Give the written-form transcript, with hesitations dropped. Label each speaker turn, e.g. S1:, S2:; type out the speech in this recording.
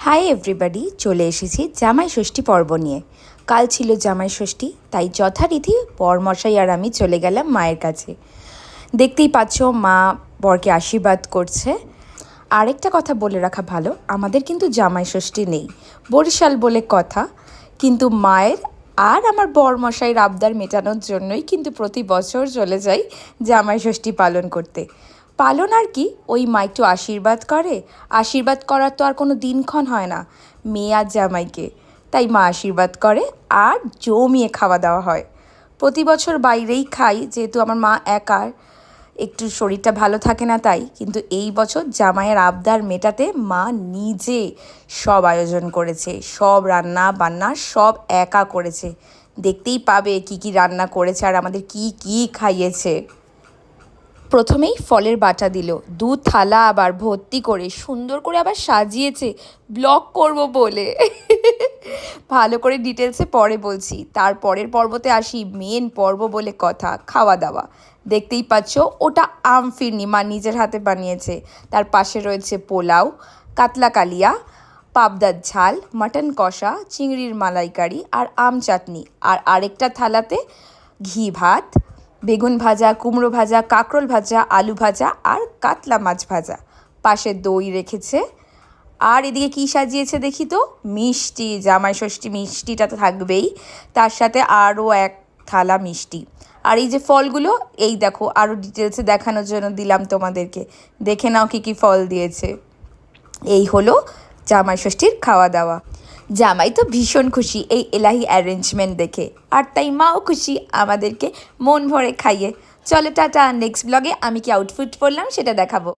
S1: High everybody, চলে এসেছি জামাই ষষ্ঠী পর্ব নিয়ে। কাল ছিল জামাই ষষ্ঠী, তাই যথারীতি বরমশাই আর আমি চলে গেলাম মায়ের কাছে। দেখতেই পাচ্ছ মা বরকে আশীর্বাদ করছে। আরেকটা কথা বলে রাখা ভালো, আমাদের কিন্তু জামাই ষষ্ঠী নেই, বরিশাল বলে কথা। কিন্তু মায়ের আর আমার বরমশাইয়ের আবদার মেটানোর জন্যই কিন্তু প্রতি বছর চলে যাই জামাই ষষ্ঠী পালন করতে। পালন আর কি, ওই মা একটু আশীর্বাদ করে, আশীর্বাদ করার তো আর কোনো দিনক্ষণ হয় না মেয়ে আর জামাইকে, তাই মা আশীর্বাদ করে আর জমিয়ে খাওয়া দাওয়া হয়। প্রতি বছর বাইরেই খাই, যেহেতু আমার মা একার একটু শরীরটা ভালো থাকে না, তাই। কিন্তু এই বছর জামাইয়ের আবদার মেটাতে মা নিজে সব আয়োজন করেছে, সব রান্না বান্না সব একা করেছে। দেখতেই পাবে কি কি রান্না করেছে আর আমাদের কি কি খাইয়েছে। প্রথমেই ফলের বাটা দিল, দু থালা আবার ভর্তি করে, সুন্দর করে আবার সাজিয়েছে ব্লগ করব বলে। ভালো করে ডিটেলসে পরে বলছি। তার পরের পর্বতে আসি, মেন পর্ব বলে কথা, খাওয়া দাওয়া। দেখতেই পাচ্ছ ওটা আম ফিরনি মা নিজের হাতে বানিয়েছে। তার পাশে রয়েছে পোলাও, কাতলা কালিয়া, পাবদার ঝাল, মাটন কষা, চিংড়ির মালাইকারি আর আম চাটনি। আর আরেকটা থালাতে ঘি ভাত, বেগুন ভাজা, কুমড়ো ভাজা, কাঁকরোল ভাজা, আলু ভাজা আর কাতলা মাছ ভাজা। পাশে দই রেখেছে। আর এদিকে কী সাজিয়েছে দেখি তো, মিষ্টি, জামাই ষষ্ঠী মিষ্টিটা তো থাকবেই, তার সাথে আরও এক থালা মিষ্টি। আর এই যে ফলগুলো, এই দেখো আরও ডিটেলসে দেখানোর জন্য দিলাম তোমাদেরকে, দেখে নাও কী কী ফল দিয়েছে। এই হলো জামাই ষষ্ঠীর খাওয়া দাওয়া। জামাই তো ভীষণ খুশি এই এলাহি অ্যারেঞ্জমেন্ট দেখে, আর তাই মাও খুশি আমাদেরকে মন ভরে খাইয়ে। চলো টাটা, নেক্সট ব্লগে আমি কি আউটফিট পরলাম সেটা দেখাবো।